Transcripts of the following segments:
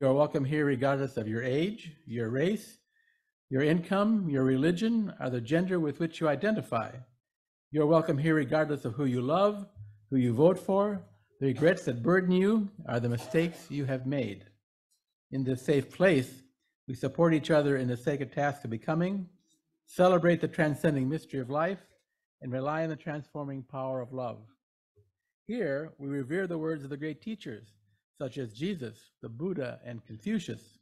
You're welcome here regardless of your age, your race, your income, your religion, or the gender with which you identify. You're welcome here regardless of who you love, who you vote for, the regrets that burden you, or the mistakes you have made. In this safe place, we support each other in the sacred task of becoming, celebrate the transcending mystery of life, and rely on the transforming power of love. Here, we revere the words of the great teachers, such as Jesus, the Buddha, and Confucius.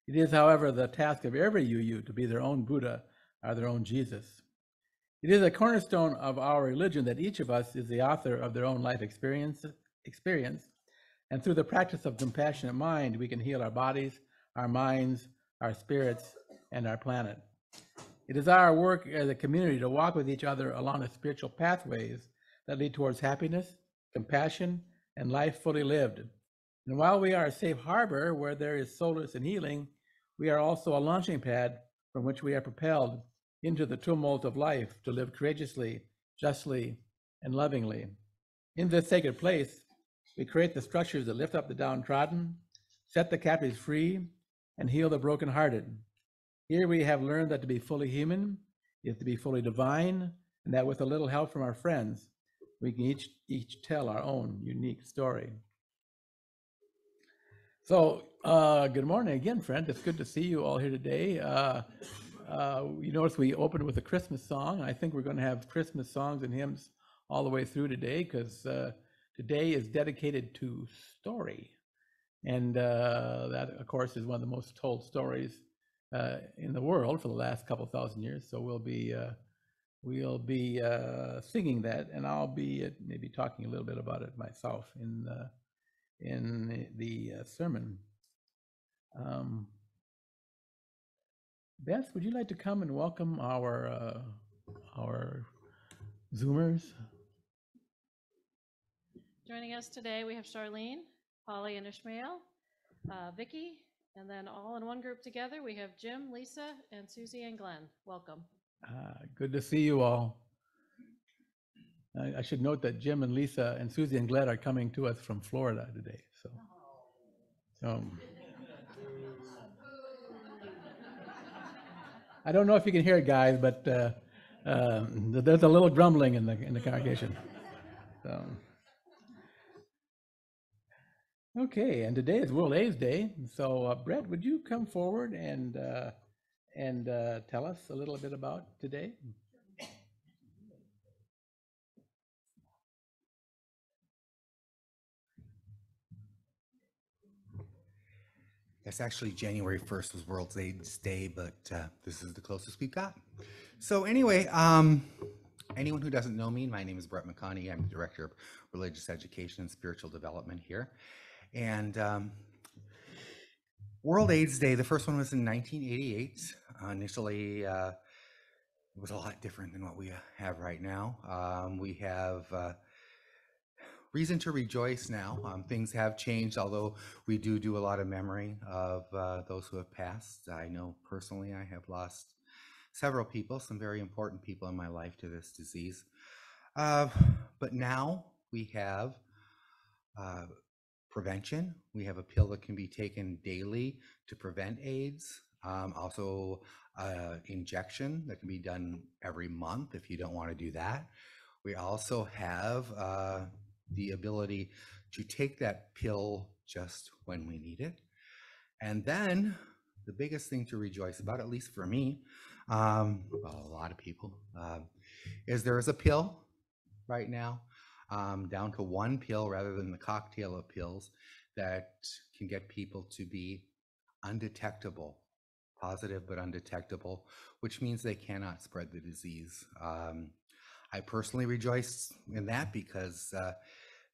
It is, however, the task of every UU to be their own Buddha or their own Jesus. It is a cornerstone of our religion that each of us is the author of their own life experience, and through the practice of compassionate mind, we can heal our bodies, our minds, our spirits, and our planet. It is our work as a community to walk with each other along the spiritual pathways that lead towards happiness, compassion, and life fully lived. And while we are a safe harbor where there is solace and healing, we are also a launching pad from which we are propelled into the tumult of life to live courageously, justly, and lovingly. In this sacred place, we create the structures that lift up the downtrodden, set the captives free, and heal the brokenhearted. Here we have learned that to be fully human is to be fully divine, and that with a little help from our friends, we can each tell our own unique story. So, good morning again, friend. It's good to see you all here today. You notice we opened with a Christmas song. I think we're going to have Christmas songs and hymns all the way through today, because today is dedicated to story. And that, of course, is one of the most told stories in the world for the last couple thousand years. So we'll be singing that, and I'll be maybe talking a little bit about it myself in the sermon. Beth, would you like to come and welcome our Zoomers? Joining us today, we have Charlene, Holly, and Ishmael, Vicky, and then all in one group together, we have Jim, Lisa, and Susie and Glenn. Welcome. Good to see you all. I should note that Jim and Lisa and Susie and Glenn are coming to us from Florida today. So I don't know if you can hear it, guys, but there's a little grumbling in the congregation. So. Okay, and today is World AIDS Day. So Brett, would you come forward and tell us a little bit about today? Yes, actually, January 1st was World AIDS Day, but this is the closest we've got. So anyway, anyone who doesn't know me, my name is Brett Maccani. I'm the Director of Religious Education and Spiritual Development here. And World AIDS Day, the first one was in 1988. Initially, it was a lot different than what we have right now. We have reason to rejoice now. Things have changed, although we do a lot of memory of those who have passed. I know personally I have lost several people, some very important people in my life to this disease. But now we have prevention. We have a pill that can be taken daily to prevent AIDS. Also, injection that can be done every month if you don't want to do that. We also have the ability to take that pill just when we need it. And then the biggest thing to rejoice about, at least for me, well, a lot of people, is there is a pill right now, down to one pill rather than the cocktail of pills that can get people to be undetectable, positive but undetectable, which means they cannot spread the disease. I personally rejoice in that because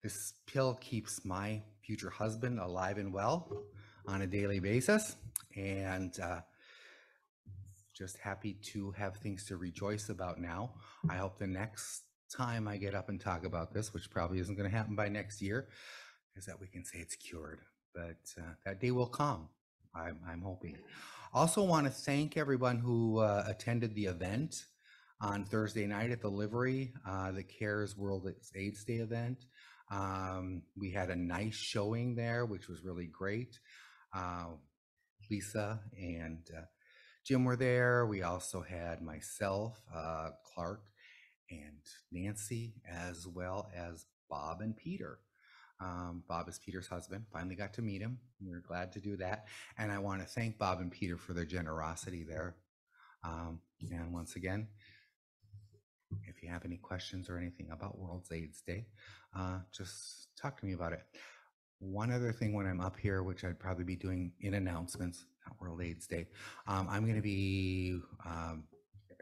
this pill keeps my future husband alive and well on a daily basis, and just happy to have things to rejoice about now. I hope the next time I get up and talk about this, which probably isn't going to happen by next year, is that we can say it's cured, but that day will come, I'm hoping. Also want to thank everyone who attended the event on Thursday night at the Livery, the CARES World AIDS Day event. We had a nice showing there, which was really great. Lisa and Jim were there. We also had myself, Clark, and Nancy, as well as Bob and Peter. Bob is Peter's husband. Finally got to meet him. We were glad to do that. And I want to thank Bob and Peter for their generosity there. And once again, if you have any questions or anything about World AIDS Day, just talk to me about it. One other thing when I'm up here, which I'd probably be doing in announcements, not World AIDS Day, I'm going to be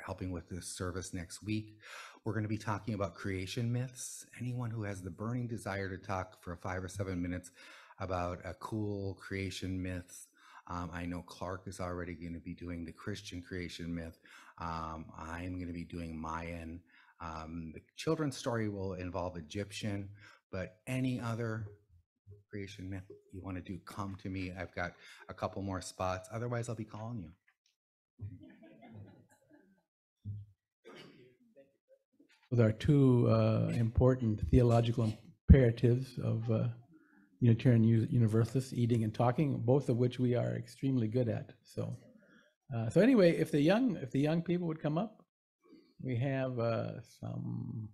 helping with this service next week. We're going to be talking about creation myths. Anyone who has the burning desire to talk for 5 or 7 minutes about a cool creation myth. I know Clark is already going to be doing the Christian creation myth. I'm going to be doing Mayan. The children's story will involve Egyptian, but any other creation myth you want to do, come to me. I've got a couple more spots. Otherwise, I'll be calling you. With our two important theological imperatives of Unitarian Universalists, eating and talking, both of which we are extremely good at. So, so anyway, if the young people would come up, we have some.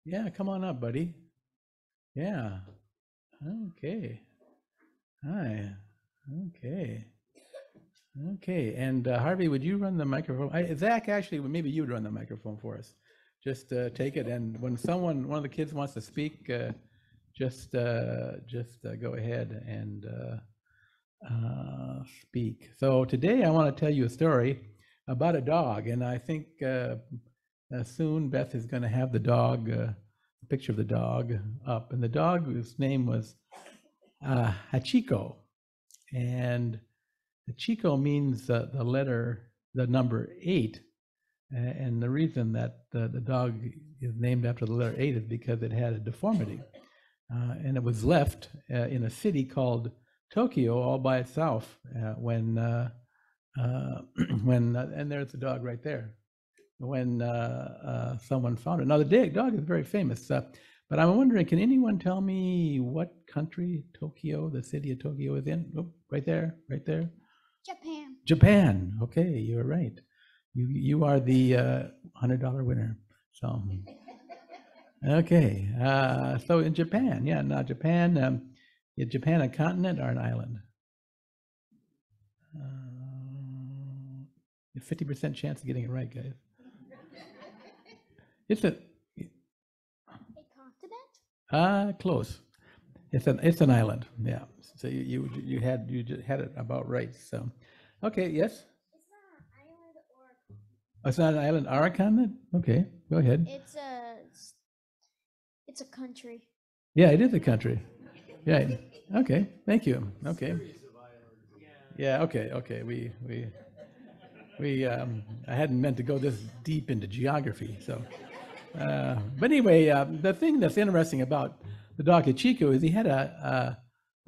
Yeah, come on up, buddy. Yeah. Okay. Hi. Okay. Okay. And Harvey, would you run the microphone? Zach, actually, maybe you would run the microphone for us. Just take it, and when one of the kids wants to speak, just go ahead and speak. So today I want to tell you a story about a dog, and I think soon Beth is going to have the dog, a picture of the dog up, and the dog's name was Hachiko, and Hachiko means the number 8. And the reason that the dog is named after the letter 8 is because it had a deformity. And it was left in a city called Tokyo all by itself when and there's the dog right there, when someone found it. Now, the dog is very famous, but I'm wondering, can anyone tell me what country Tokyo, the city of Tokyo, is in? Oh, right there. Japan. Japan. Okay, you're right. You are the $100 winner. So, okay. So in Japan, Japan, is Japan a continent or an island? 50% chance of getting it right, guys. It's a continent? Close. It's an island. Yeah. So you had it about right. So, okay. Yes. It's not an island or a continent? Okay, go ahead. It's a country. Yeah, it is a country. Yeah. Okay. Thank you. Okay. Yeah. Okay. We I hadn't meant to go this deep into geography. So, but anyway, the thing that's interesting about the dog Hachiko is he had a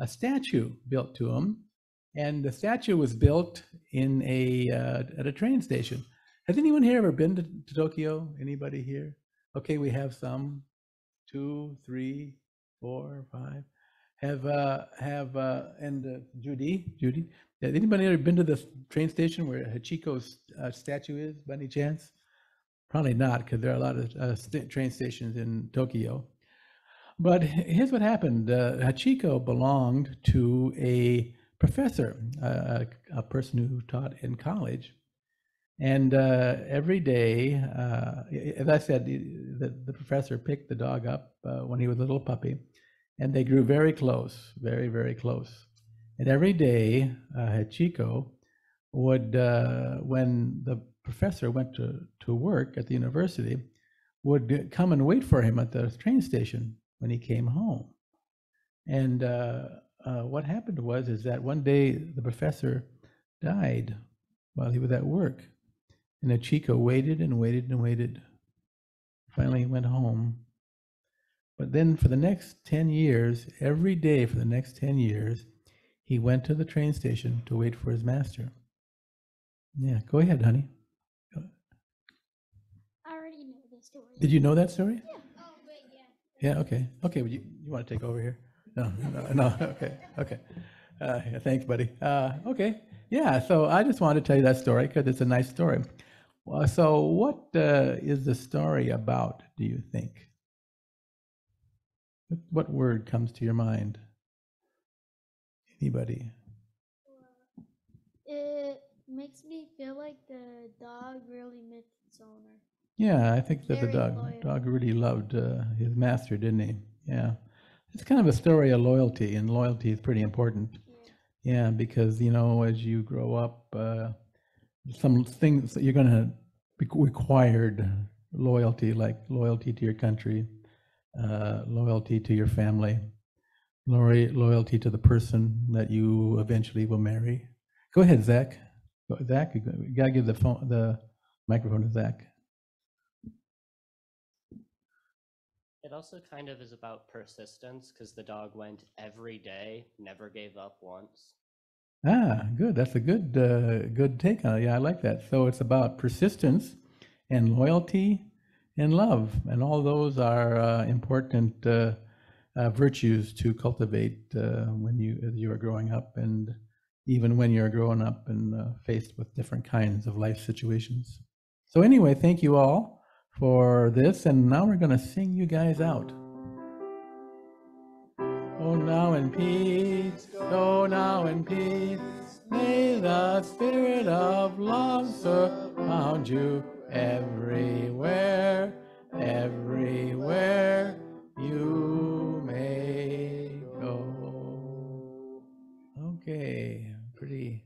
statue built to him, and the statue was built in at a train station. Has anyone here ever been to Tokyo? Anybody here? Okay, we have some. 2, 3, 4, 5. And Judy? Has anybody ever been to the train station where Hachiko's statue is, by any chance? Probably not, because there are a lot of train stations in Tokyo. But here's what happened. Hachiko belonged to a professor, a person who taught in college. And every day, as I said, the professor picked the dog up when he was a little puppy, and they grew very close, very, very close. And every day, Hachiko would, when the professor went to work at the university, would come and wait for him at the train station when he came home. And what happened is that one day the professor died while he was at work. And Hachiko waited and waited and waited. Finally, he went home. But then for the next 10 years, every day for the next 10 years, he went to the train station to wait for his master. Yeah, go ahead, honey. I already know this story. Did you know that story? Yeah. Oh, but yeah. Yeah, okay. Okay, you want to take over here? No, okay. Thanks, buddy. Okay. Yeah, so I just wanted to tell you that story because it's a nice story. So what is the story about, do you think? What word comes to your mind? Anybody? It makes me feel like the dog really missed its owner. Yeah, I think that the Very loyal. dog really loved his master, didn't he? Yeah. It's kind of a story of loyalty, and loyalty is pretty important. Yeah, because, you know, as you grow up, some things that you're going to be required loyalty, like loyalty to your country, loyalty to your family, loyalty to the person that you eventually will marry. Go ahead, Zach. Zach, you gotta give the microphone to Zach. It also kind of is about persistence because the dog went every day, never gave up once. Ah, good. That's a good take on it. Yeah, I like that. So it's about persistence and loyalty and love, and all those are important virtues to cultivate when you are growing up, and even when you're growing up and faced with different kinds of life situations. So anyway, thank you all for this, and now we're going to sing you guys out. Go now in peace, go now in peace. May the spirit of love surround you everywhere, everywhere you may go. Okay, pretty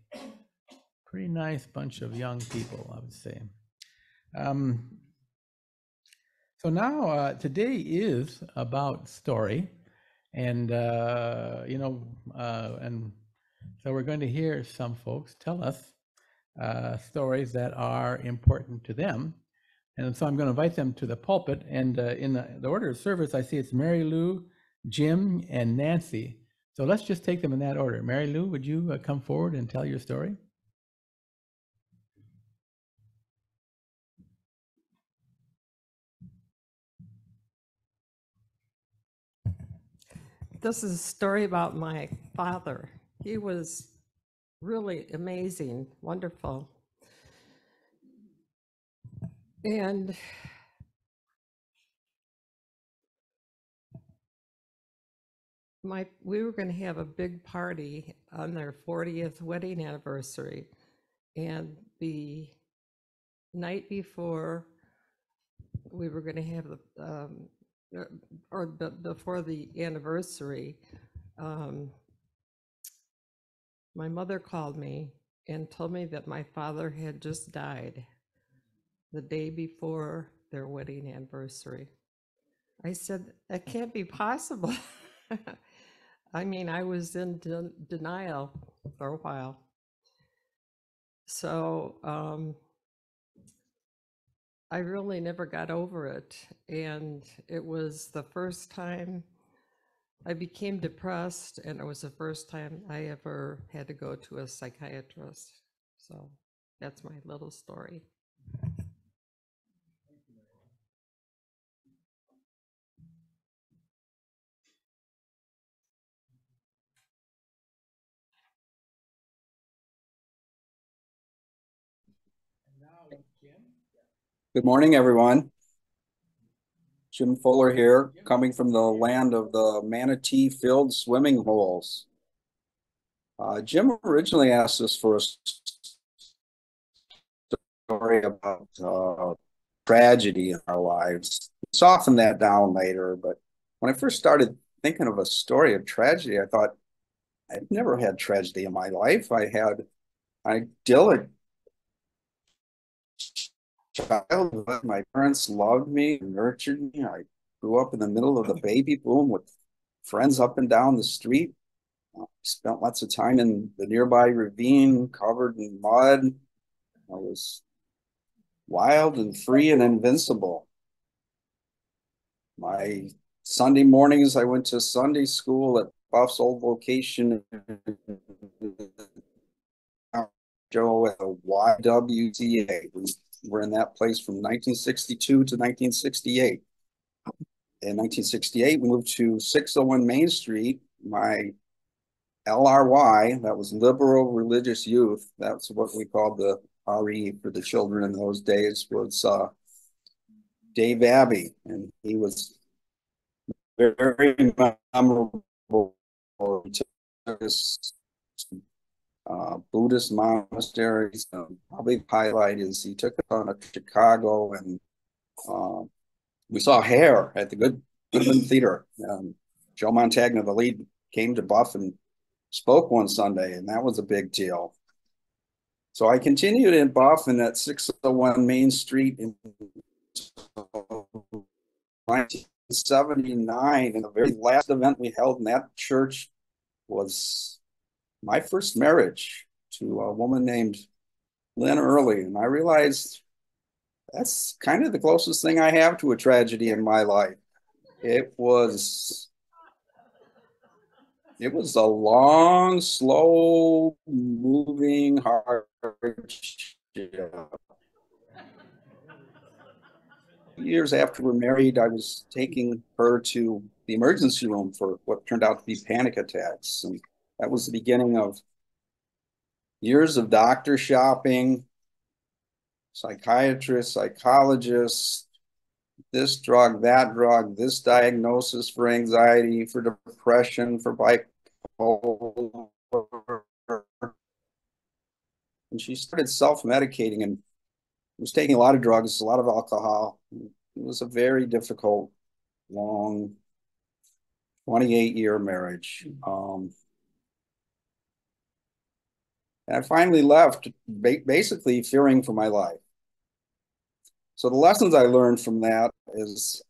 nice bunch of young people, I would say. So now today is about story. And, and so we're going to hear some folks tell us stories that are important to them. And so I'm going to invite them to the pulpit. And in the order of service, I see it's Mary Lou, Jim, and Nancy. So let's just take them in that order. Mary Lou, would you come forward and tell your story? This is a story about my father. He was really amazing, wonderful. And we were going to have a big party on their 40th wedding anniversary. And the night before we were going to have before the anniversary, my mother called me and told me that my father had just died the day before their wedding anniversary. I said, that can't be possible. I mean, I was in denial for a while. So I really never got over it. And it was the first time I became depressed, and it was the first time I ever had to go to a psychiatrist. So that's my little story. Good morning, everyone. Jim Fuller here, coming from the land of the manatee-filled swimming holes. Jim originally asked us for a story about tragedy in our lives. We softened that down later, but when I first started thinking of a story of tragedy, I thought, I've never had tragedy in my life. I had an idyllic childhood. My parents loved me, nurtured me. I grew up in the middle of the baby boom with friends up and down the street. Spent lots of time in the nearby ravine covered in mud. I was wild and free and invincible. My Sunday mornings, I went to Sunday school at Buff's old location Joe at the YWCA. We were in that place from 1962 to 1968. In 1968, we moved to 601 Main Street. My LRY, that was Liberal Religious Youth. That's what we called the RE for the children in those days, was Dave Abbey. And he was very memorable. He took us to Buddhist monasteries. Probably the highlight is he took us on to Chicago, and we saw Hair at the Goodman Theater. Joe Montagna, the lead, came to Buff and spoke one Sunday, and that was a big deal. So I continued in Buff and at 601 Main Street in 1979, and the very last event we held in that church was my first marriage to a woman named Lynn Early. And I realized that's kind of the closest thing I have to a tragedy in my life. It was a long, slow moving hardship. Years after we're married, I was taking her to the emergency room for what turned out to be panic attacks. And that was the beginning of years of doctor shopping, psychiatrists, psychologists, this drug, that drug, this diagnosis for anxiety, for depression, for bipolar. And she started self-medicating and was taking a lot of drugs, a lot of alcohol. It was a very difficult, long, 28-year marriage. And I finally left, basically fearing for my life. So the lessons I learned from that is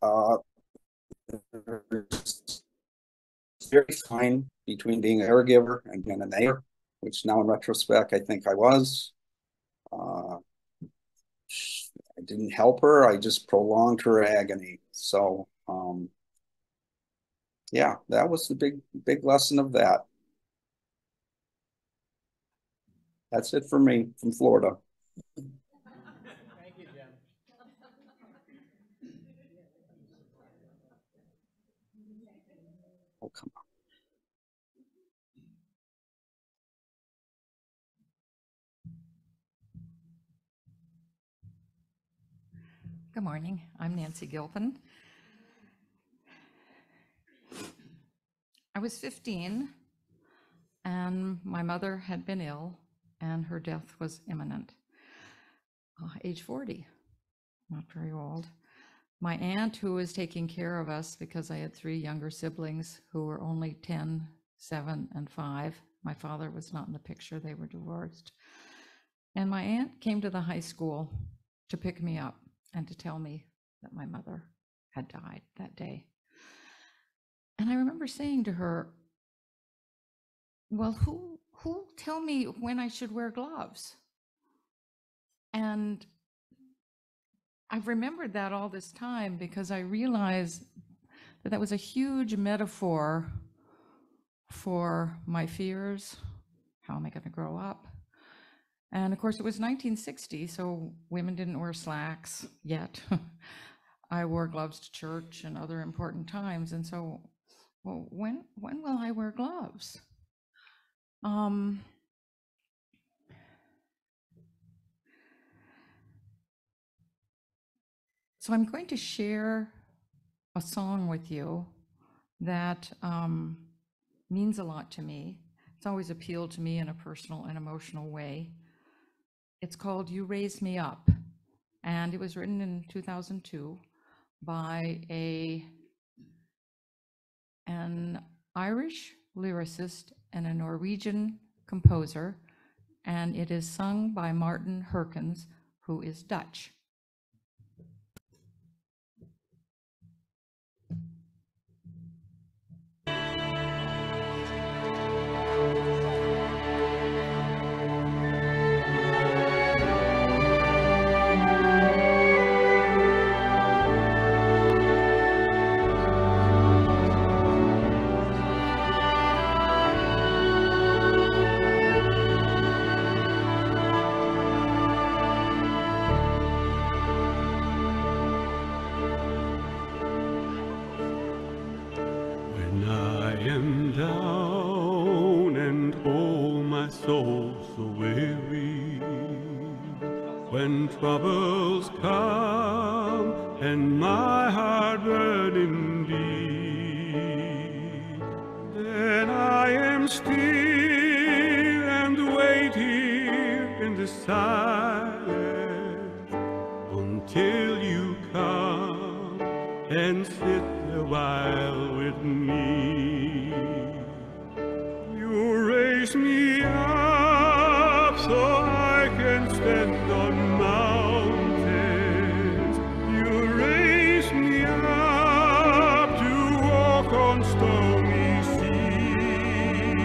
very fine between being a caregiver and being a neighbor, which now in retrospect, I think I was. I didn't help her, I just prolonged her agony. So yeah, that was the big lesson of that. That's it for me from Florida. Thank you, Jim. Oh, come on. Good morning. I'm Nancy Gilpin. I was 15, and my mother had been ill, and her death was imminent. Age 40, not very old. My aunt, who was taking care of us because I had 3 younger siblings who were only 10, 7, and 5. My father was not in the picture, they were divorced. And my aunt came to the high school to pick me up and to tell me that my mother had died that day. And I remember saying to her, well, who'll tell me when I should wear gloves? And I've remembered that all this time because I realized that that was a huge metaphor for my fears. How am I going to grow up? And of course, it was 1960, so women didn't wear slacks yet. I wore gloves to church and other important times. And so, well, when will I wear gloves? So I'm going to share a song with you that means a lot to me. It's always appealed to me in a personal and emotional way. It's called You Raise Me Up, and it was written in 2002 by an Irish lyricist and a Norwegian composer, and it is sung by Martin Herkens, who is Dutch. soul so weary, when troubles come and my heart burning deep, then I am still and wait here in the silence until you come and sit a while with me. You raise me up so I can stand on mountains. You raise me up to walk on stony seas.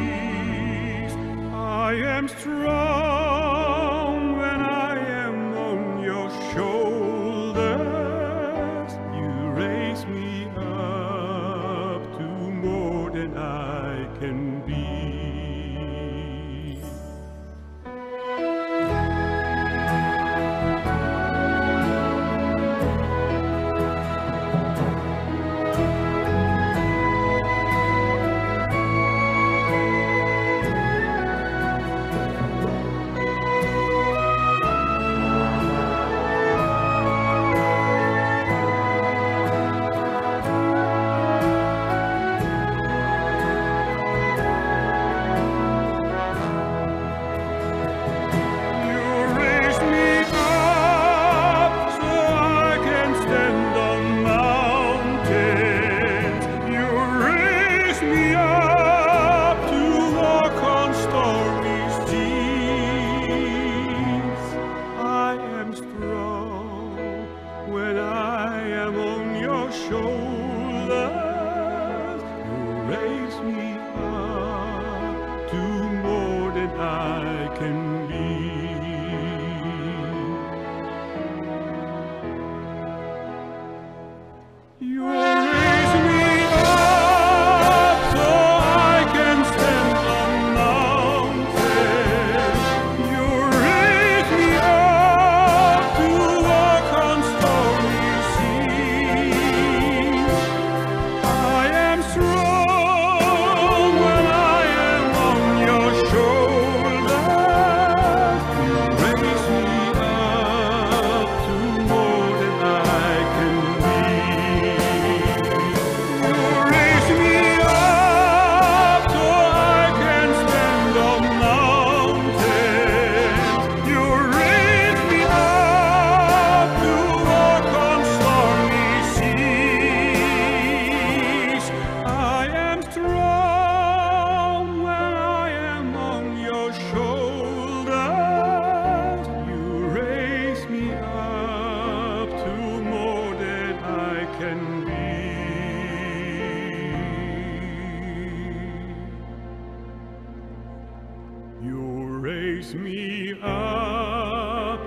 I am strong when I am on your shoulders. You raise me up to more than I can be. Raise me up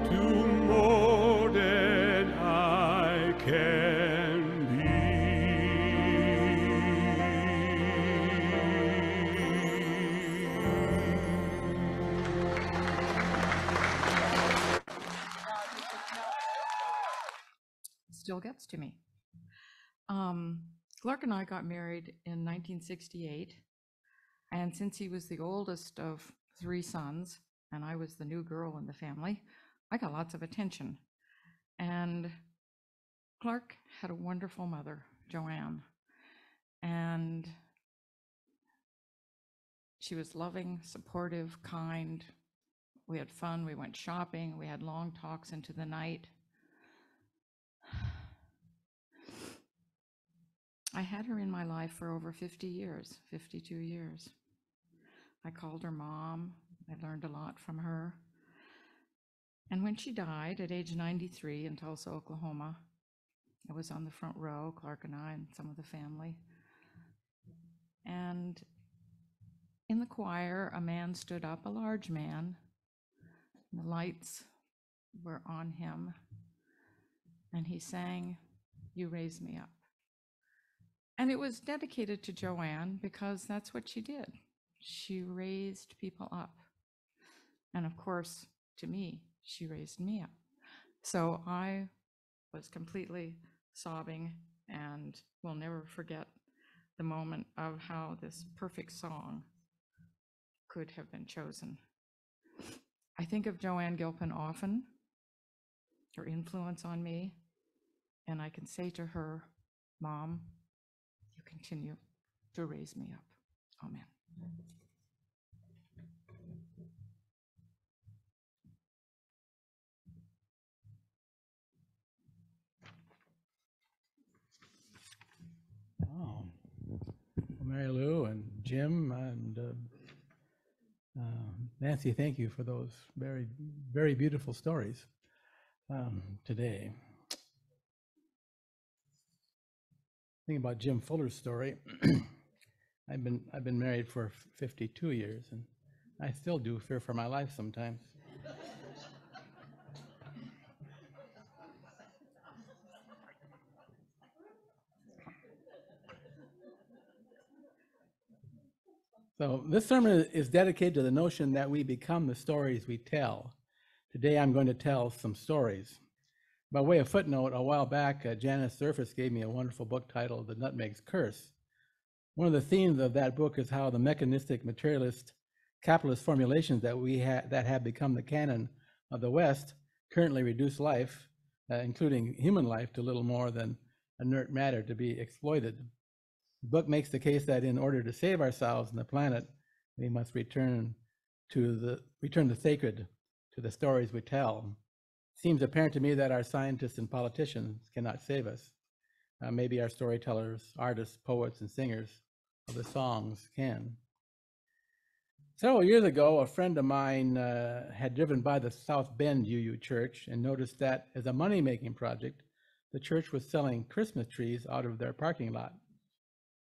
to more than I can Still gets to me. Clark and I got married in 1968, and since he was the oldest of 3 sons, and I was the new girl in the family, I got lots of attention. And Clark had a wonderful mother, Joanne, and she was loving, supportive, kind. We had fun, we went shopping, we had long talks into the night. I had her in my life for over 50 years, 52 years. I called her mom. I learned a lot from her. And when she died at age 93 in Tulsa, Oklahoma, I was on the front row, Clark and I and some of the family. And in the choir, a man stood up, a large man. And the lights were on him. And he sang, "You Raise Me Up." And it was dedicated to Joanne because that's what she did. She raised people up. And of course, to me, she raised me up. So I was completely sobbing and will never forget the moment of how this perfect song could have been chosen I think of Joanne Gilpin often, her influence on me, and I can say to her, Mom, you continue to raise me up. Amen. Oh, well, Mary Lou and Jim and Nancy, thank you for those very, very beautiful stories today. Thinking about Jim Fuller's story, I've been married for 52 years, and I still do fear for my life sometimes. So this sermon is dedicated to the notion that we become the stories we tell. Today I'm going to tell some stories. By way of footnote, a while back, Janice Surface gave me a wonderful book titled The Nutmeg's Curse. One of the themes of that book is how the mechanistic, materialist, capitalist formulations that have become the canon of the West currently reduce life, including human life, to little more than inert matter to be exploited. The book makes the case that in order to save ourselves and the planet, we must return the sacred to the stories we tell. It seems apparent to me that our scientists and politicians cannot save us. Maybe our storytellers, artists, poets, and singers of the songs can. Several years ago, a friend of mine had driven by the South Bend UU Church and noticed that as a money-making project, the church was selling Christmas trees out of their parking lot.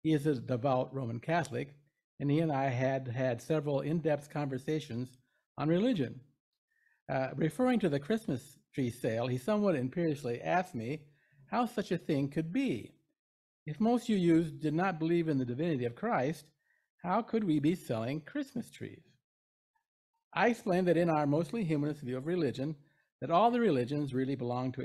He is a devout Roman Catholic, and he and I had several in-depth conversations on religion. Referring to the Christmas tree sale, he somewhat imperiously asked me how such a thing could be. If most UUs did not believe in the divinity of Christ, how could we be selling Christmas trees? I explained that in our mostly humanist view of religion, that all the religions really belong to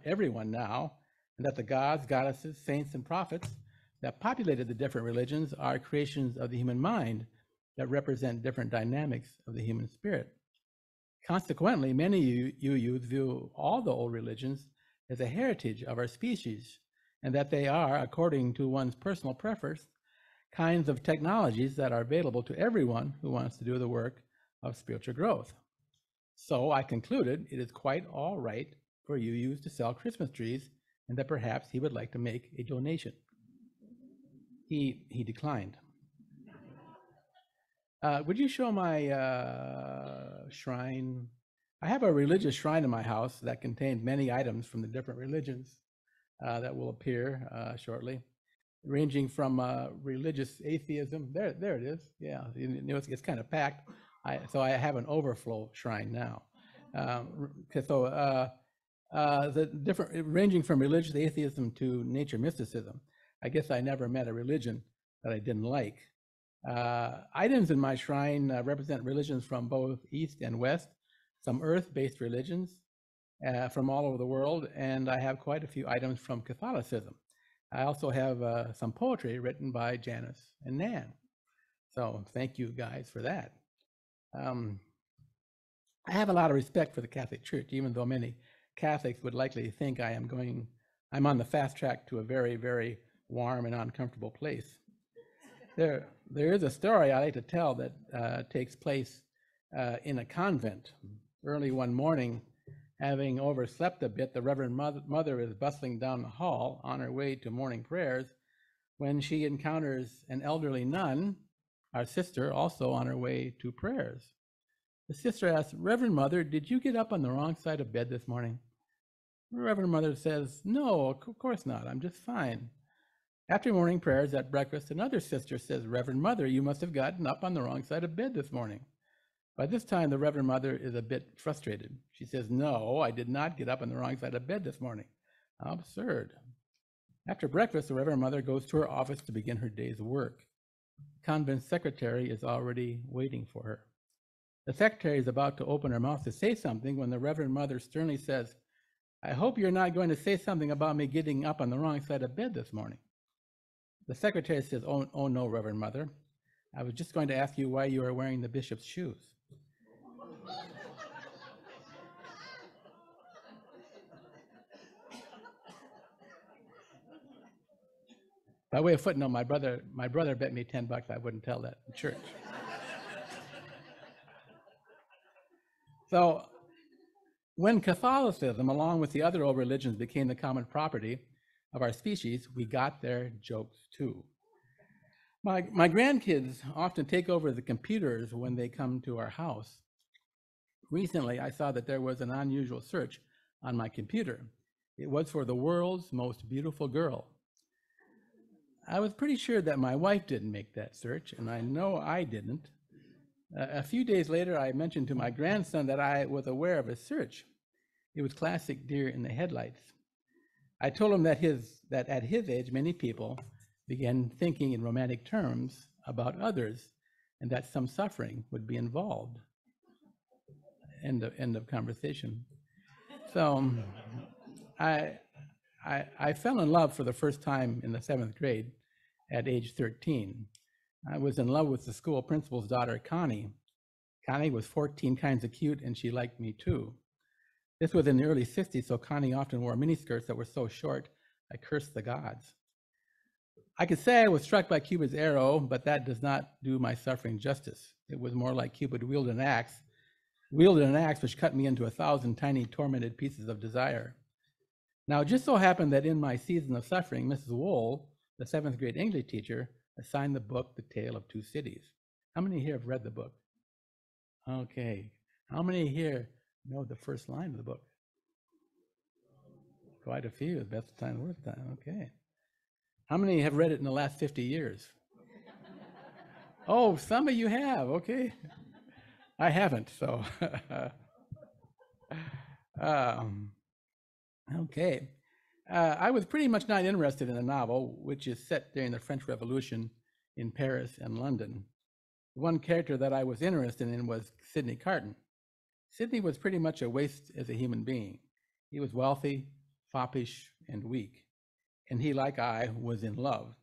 everyone now, and that the gods, goddesses, saints, and prophets that populated the different religions are creations of the human mind that represent different dynamics of the human spirit. Consequently, many UUs view all the old religions as a heritage of our species, and that they are, according to one's personal preference, kinds of technologies that are available to everyone who wants to do the work of spiritual growth. So I concluded it is quite all right for UUs to sell Christmas trees, and that perhaps he would like to make a donation. He declined. Would you show my shrine? I have a religious shrine in my house that contains many items from the different religions that will appear shortly, ranging from religious atheism. There it is. Yeah, it's kind of packed. So I have an overflow shrine now. The different, ranging from religious atheism to nature mysticism. I guess I never met a religion that I didn't like. Items in my shrine represent religions from both East and West, some earth-based religions from all over the world, and I have quite a few items from Catholicism. I also have some poetry written by Janice and Nan. So thank you guys for that. I have a lot of respect for the Catholic Church, even though many Catholics would likely think I'm on the fast track to a very, very warm and uncomfortable place. There is a story I like to tell that takes place in a convent. Early one morning, having overslept a bit, the Reverend Mother is bustling down the hall on her way to morning prayers when she encounters an elderly nun, our sister, also on her way to prayers. The sister asks, "Reverend Mother, did you get up on the wrong side of bed this morning?" The Reverend Mother says, "No, of course not. I'm just fine." After morning prayers at breakfast, another sister says, "Reverend Mother, you must have gotten up on the wrong side of bed this morning." By this time, the Reverend Mother is a bit frustrated. She says, "No, I did not get up on the wrong side of bed this morning." How absurd. After breakfast, the Reverend Mother goes to her office to begin her day's work. The convent secretary is already waiting for her. The secretary is about to open her mouth to say something when the Reverend Mother sternly says, "I hope you're not going to say something about me getting up on the wrong side of bed this morning." The secretary says, oh no, Reverend Mother. I was just going to ask you why you are wearing the bishop's shoes." By way of footnote, my brother bet me $10 I wouldn't tell that in church. So when Catholicism, along with the other old religions, became the common property of our species, we got their jokes too. My grandkids often take over the computers when they come to our house. Recently, I saw that there was an unusual search on my computer. It was for the world's most beautiful girl. I was pretty sure that my wife didn't make that search, and I know I didn't. A few days later, I mentioned to my grandson that I was aware of a search. It was classic deer in the headlights. I told him that at his age, many people began thinking in romantic terms about others, and that some suffering would be involved. End of conversation. So I fell in love for the first time in the 7th grade at age 13. I was in love with the school principal's daughter, Connie. Connie was 14 kinds of cute, and she liked me too. This was in the early 60s, so Connie often wore miniskirts that were so short, I cursed the gods. I could say I was struck by Cupid's arrow, but that does not do my suffering justice. It was more like Cupid wielded an axe which cut me into 1,000 tiny tormented pieces of desire. Now, it just so happened that in my season of suffering, Mrs. Wohl, the 7th grade English teacher, assigned the book, The Tale of Two Cities. How many here have read the book? Okay. How many here know the first line of the book? Quite a few. Best time, worst time. Okay. How many have read it in the last 50 years? Oh, some of you have. Okay. I haven't, so. Okay. I was pretty much not interested in the novel, which is set during the French Revolution in Paris and London. One character that I was interested in was Sidney Carton. Sidney was pretty much a waste as a human being. He was wealthy, foppish, and weak, and he, like I, was in love.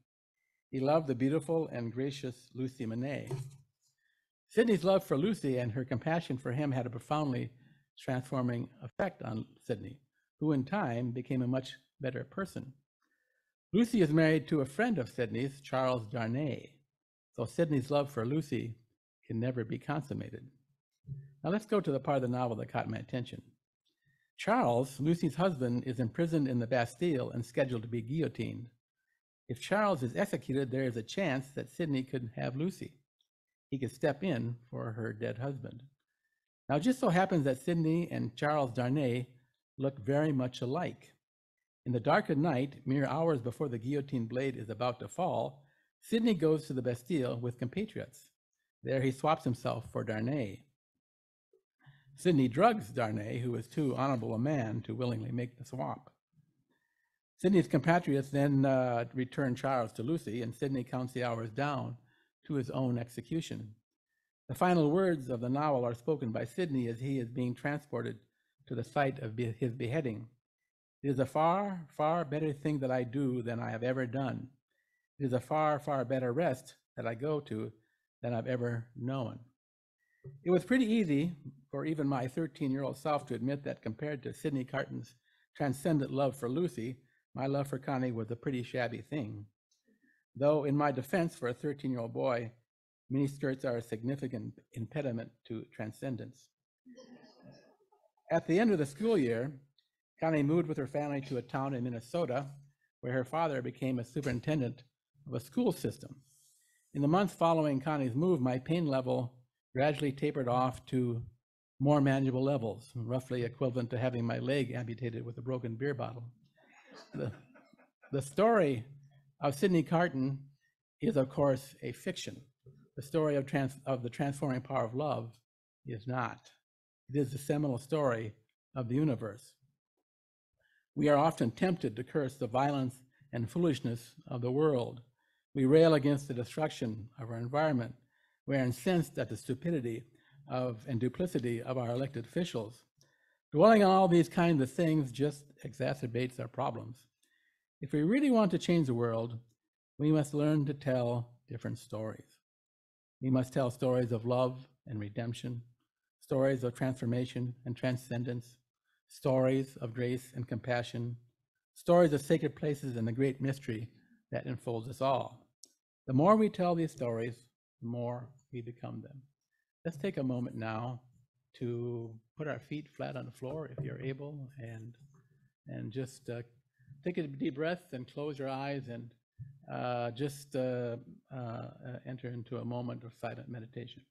He loved the beautiful and gracious Lucy Monet. Sidney's love for Lucy and her compassion for him had a profoundly transforming effect on Sidney, who in time became a much better person. Lucy is married to a friend of Sidney's, Charles Darnay, so Sidney's love for Lucy can never be consummated. Now let's go to the part of the novel that caught my attention. Charles, Lucy's husband, is imprisoned in the Bastille and scheduled to be guillotined. If Charles is executed, there is a chance that Sidney could have Lucy. He could step in for her dead husband. Now, it just so happens that Sidney and Charles Darnay look very much alike. In the dark of night, mere hours before the guillotine blade is about to fall, Sidney goes to the Bastille with compatriots. There he swaps himself for Darnay. Sidney drugs Darnay, who is too honorable a man to willingly make the swap. Sidney's compatriots then return Charles to Lucy, and Sidney counts the hours down to his own execution. The final words of the novel are spoken by Sidney as he is being transported to the site of his beheading. It is a far, far better thing that I do than I have ever done. It is a far, far better rest that I go to than I've ever known. It was pretty easy for even my 13-year-old self to admit that compared to Sidney Carton's transcendent love for Lucy, my love for Connie was a pretty shabby thing. Though in my defense for a 13-year-old boy, miniskirts are a significant impediment to transcendence. At the end of the school year, Connie moved with her family to a town in Minnesota where her father became a superintendent of a school system. In the months following Connie's move, my pain level gradually tapered off to more manageable levels, roughly equivalent to having my leg amputated with a broken beer bottle. The story of Sidney Carton is, of course, a fiction. The story of the transforming power of love is not. It is the seminal story of the universe. We are often tempted to curse the violence and foolishness of the world. We rail against the destruction of our environment. We are incensed at the stupidity and duplicity of our elected officials. Dwelling on all these kinds of things just exacerbates our problems. If we really want to change the world, we must learn to tell different stories. We must tell stories of love and redemption, stories of transformation and transcendence, stories of grace and compassion, stories of sacred places and the great mystery that enfolds us all. The more we tell these stories, the more we become them. Let's take a moment now to put our feet flat on the floor if you're able, and just take a deep breath and close your eyes and just enter into a moment of silent meditation.